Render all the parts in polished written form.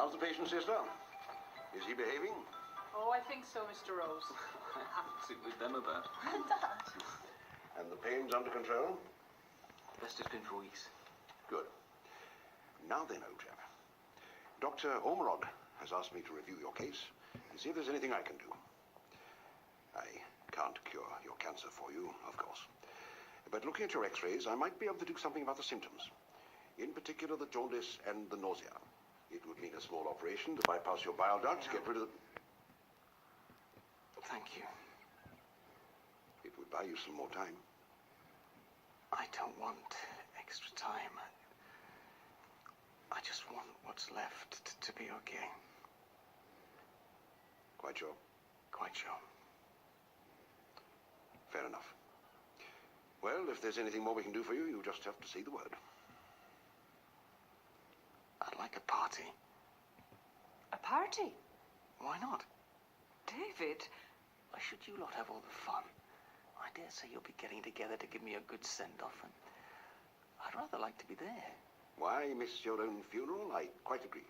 How's the patient, sister? Is he behaving? Oh, I think so, Mr. Rose. I haven't seen with them about. Dad. And the pain's under control? Best it's been for weeks. Good. Now then, old chap. Dr. Ormerod has asked me to review your case and see if there's anything I can do. I can't cure your cancer for you, of course. But looking at your x-rays, I might be able to do something about the symptoms. In particular, the jaundice and the nausea. It would mean a small operation to bypass your bile ducts, get rid of the... Thank you. It would buy you some more time. I don't want extra time. I just want what's left to be okay. Quite sure? Quite sure. Fair enough. Well, if there's anything more we can do for you, you just have to say the word. I'd like a party. A party? Why not? David? Why should you lot have all the fun? I dare say you'll be getting together to give me a good send-off, and I'd rather like to be there. Why miss your own funeral? I quite agree.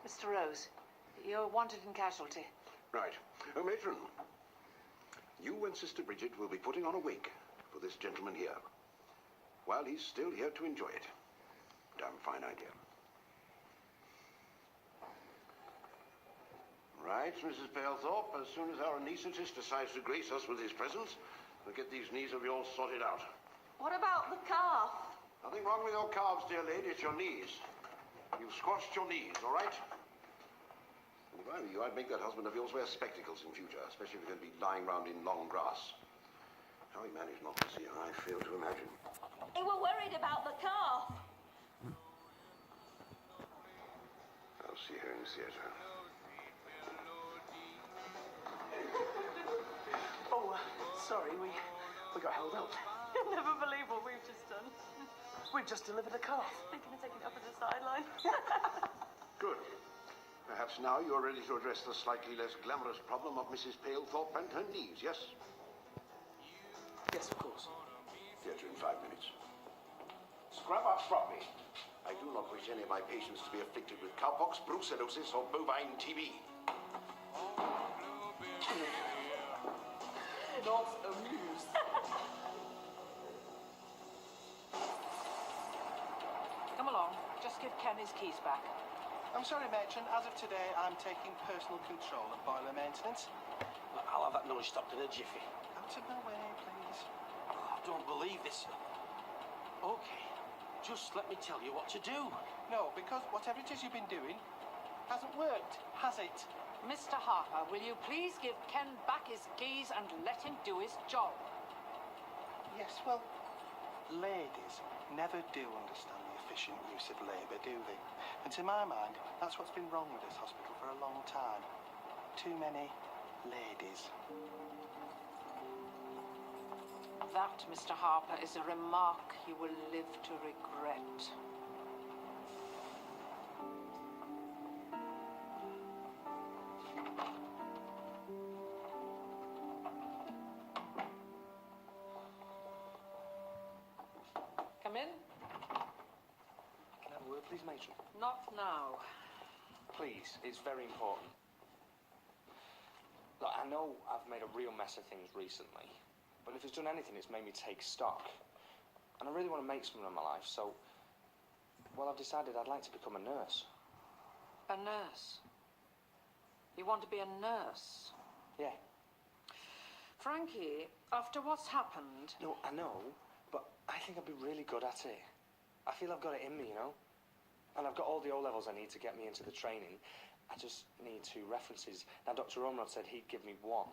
Mr. Rose, you're wanted in casualty. Right. Oh, matron. You and Sister Bridget will be putting on a wake for this gentleman here, while he's still here to enjoy it. Damn fine idea. Right, Mrs. Palethorpe, as soon as our anaesthetist decides to grace us with his presence, we'll get these knees of yours sorted out. What about the calf? Nothing wrong with your calves, dear lady, it's your knees. You've squashed your knees, all right? And if I were you, I'd make that husband of yours wear spectacles in future, especially if you're going to be lying round in long grass. How he managed not to see her, I fail to imagine. They were worried about the calf. I'll see her in the theatre. Oh, sorry, we got held up. You'll never believe what we've just done. We've just delivered a calf. They're going to take it up as a sideline. Good. Perhaps now you're ready to address the slightly less glamorous problem of Mrs. Palethorpe and her knees, yes? Yes, of course. Theatre in 5 minutes. Scrub up properly. I do not wish any of my patients to be afflicted with cowpox, brucellosis, or bovine TB. Not amused. Come along. Just give Ken his keys back. I'm sorry, matron. As of today, I'm taking personal control of boiler maintenance. I'll have that noise stopped in a jiffy. Out of my way, please. I don't believe this. Okay, just let me tell you what to do. No, because whatever it is you've been doing hasn't worked, has it? Mr. Harper, will you please give Ken back his keys and let him do his job? Yes, well, ladies never do understand the efficient use of labour, do they? And to my mind, that's what's been wrong with this hospital for a long time. Too many ladies. That, Mr. Harper, is a remark you will live to regret. Come in. Can I have a word, please, matron? Not now. Please, it's very important. Look, I know I've made a real mess of things recently, but if it's done anything, it's made me take stock. And I really want to make something of my life, so... Well, I've decided I'd like to become a nurse. A nurse? You want to be a nurse? Yeah. Frankie, after what's happened... No, I know, but I think I'd be really good at it. I feel I've got it in me, you know? And I've got all the O-levels I need to get me into the training. I just need 2 references. Now, Dr. Ormerod said he'd give me 1,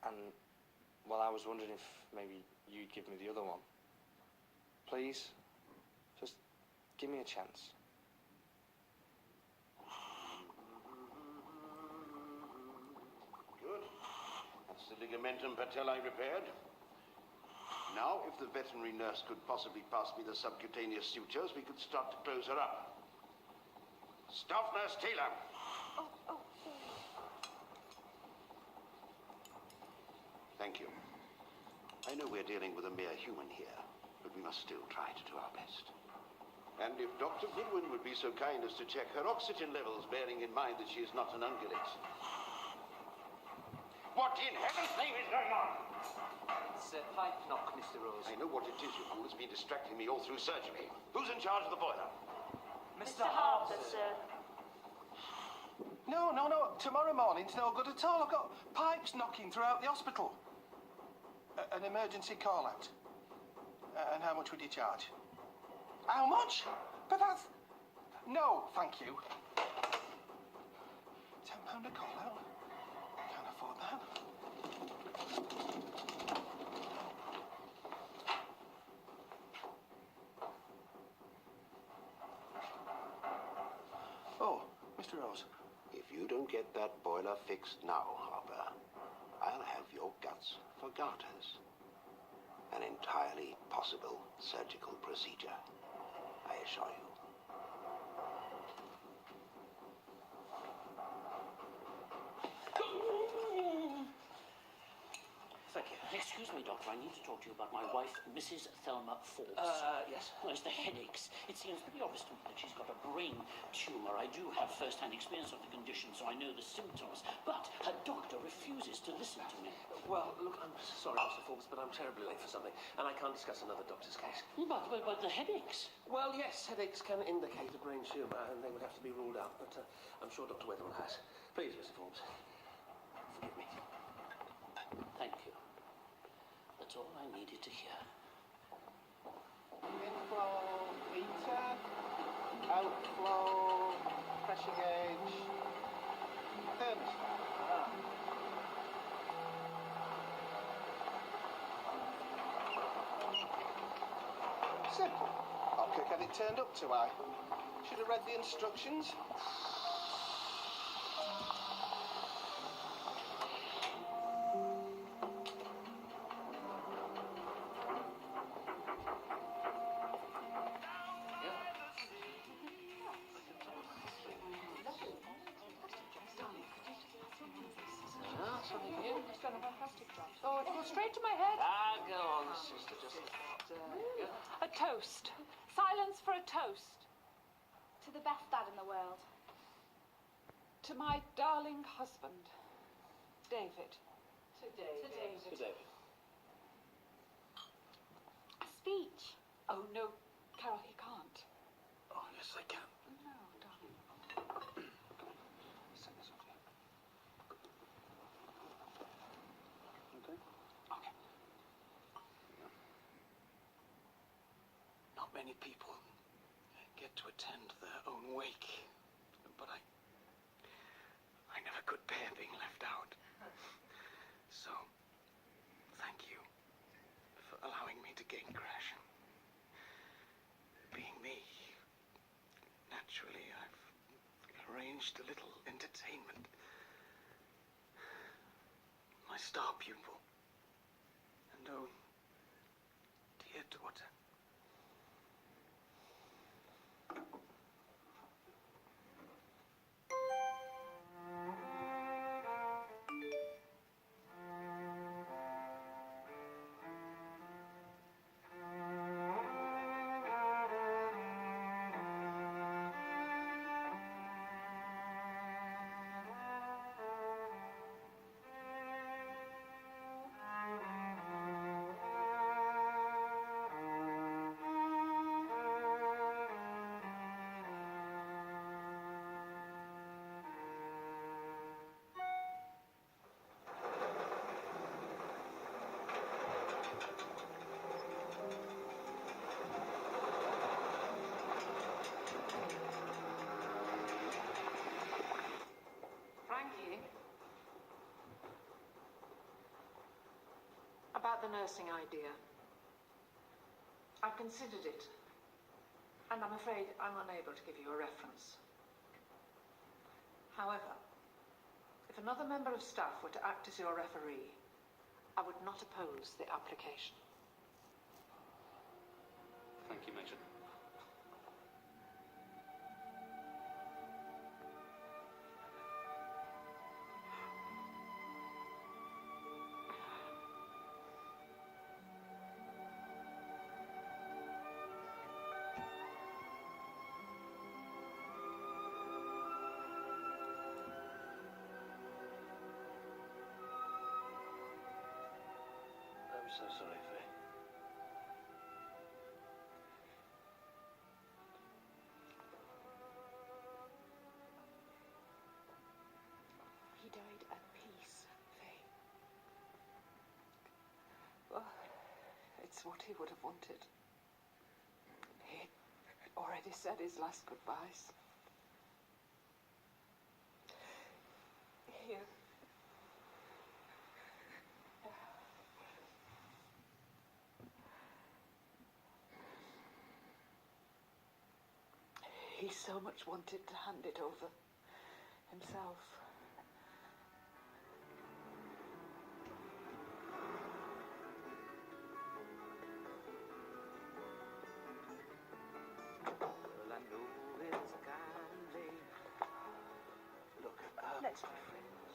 and... Well, I was wondering if maybe you'd give me the other one. Please? Just give me a chance. Good. That's the ligamentum patelli repaired. Now, if the veterinary nurse could possibly pass me the subcutaneous sutures, we could start to close her up. Staff Nurse Taylor. Oh. Thank you. I know we're dealing with a mere human here, but we must still try to do our best. And if Dr. Goodwin would be so kind as to check her oxygen levels, bearing in mind that she is not an ungulate. What in heaven's name is going on? It's a pipe knock, Mr. Rose. I know what it is, you fool. It's been distracting me all through surgery. Who's in charge of the boiler? Mr. Harper, sir. No. Tomorrow morning's no good at all. I've got pipes knocking throughout the hospital. An emergency call-out. And how much would you charge? How much? But that's... No, thank you. £10 a call-out? Can't afford that. Oh, Mr. Rose. If you don't get that boiler fixed now, Harper, I'll have your guts for garters. An entirely possible surgical procedure, I assure you. Thank you. Excuse me, Doctor, I need to talk to you about my wife, Mrs. Thelma Forbes. Yes. Well, it's the headaches. It seems pretty obvious to me that she's got a brain tumor. I do have first-hand experience of the condition, so I know the symptoms. But her doctor refuses to listen to me. Well, look, I'm sorry, Mr. Forbes, but I'm terribly late for something, and I can't discuss another doctor's case. But the headaches. Well, yes, headaches can indicate a brain tumour, and they would have to be ruled out, but I'm sure Dr. Wetherell has. Please, Mr. Forbes, forgive me. Thank you. That's all I needed to hear. Inflow meter, outflow, pressure gauge, thermostat. Simple. I'll click had it turned up to I. Should have read the instructions. Something here? It's done a fantastic job. Oh, it goes straight to my head. Go on, sister, just... A toast. Silence for a toast. To the best dad in the world. To my darling husband, David. To David. To David. A speech. Oh, no, Carol, he can't. Oh, yes, I can. No, darling. Send this off here. Okay. Okay. Not many people get to attend their own wake, but I never could bear being left out. So, thank you for allowing me to gatecrash. Being me, naturally, I've arranged a little entertainment. My star pupil, and oh, dear daughter. Frankie, about the nursing idea. I've considered it, and I'm afraid I'm unable to give you a reference. However, if another member of staff were to act as your referee, I would not oppose the application. Thank you, Major. so sorry, Faye. He died at peace, Faye. Well, it's what he would have wanted. He had already said his last goodbyes. Here. He so much wanted to hand it over himself. Well, I know it's kind of late. Look, Let's be friends.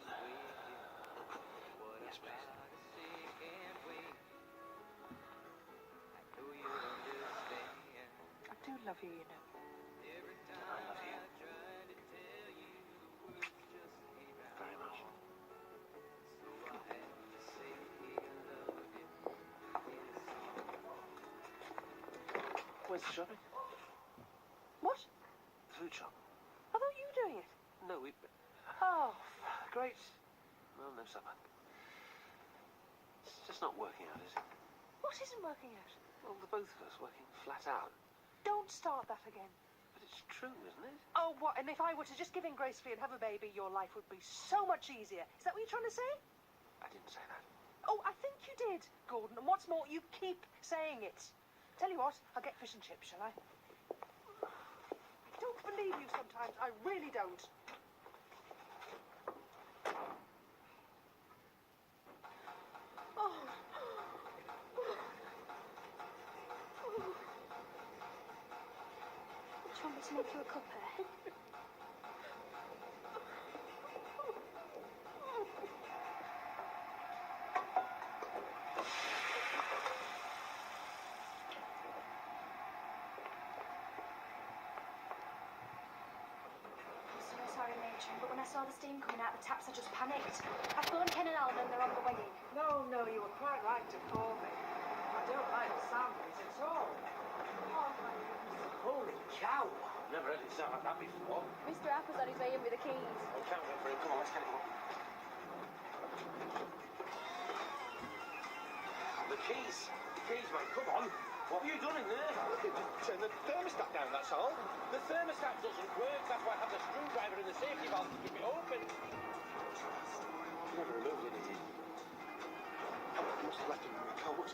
yes, please. I do love you, you know. I love you. Very much. Where's the shopping? What? The food shop. I thought you were doing it. No, we... Oh, great. Well, no supper. It's just not working out, is it? What isn't working out? Well, the both of us working flat out. Don't start that again. But it's true, isn't it? Oh, what? And if I were to just give in gracefully and have a baby, your life would be so much easier. Is that what you're trying to say? I didn't say that. Oh, I think you did, Gordon. And what's more, you keep saying it. Tell you what, I'll get fish and chips, shall I? I don't believe you sometimes. I really don't. Oh. Do you want me to make you a cuppa? I'm so sorry, Matron, but when I saw the steam coming out the taps, I just panicked. I phoned Ken and Alan and they're on the way in. No, no, you were quite right to call me. I don't like the sound of it at all. Oh, my goodness. Holy cow! I've never heard it sound like that before. Mr. Harper's on his way in with the keys. I can't wait for it. Come on, let's get it on. The keys. The keys, mate. Come on. What have you done in there? Turn the thermostat down, that's all. The thermostat doesn't work. That's why I have the screwdriver in the safety valve to keep it open. Never removed it, did he? You must have left him in the cold.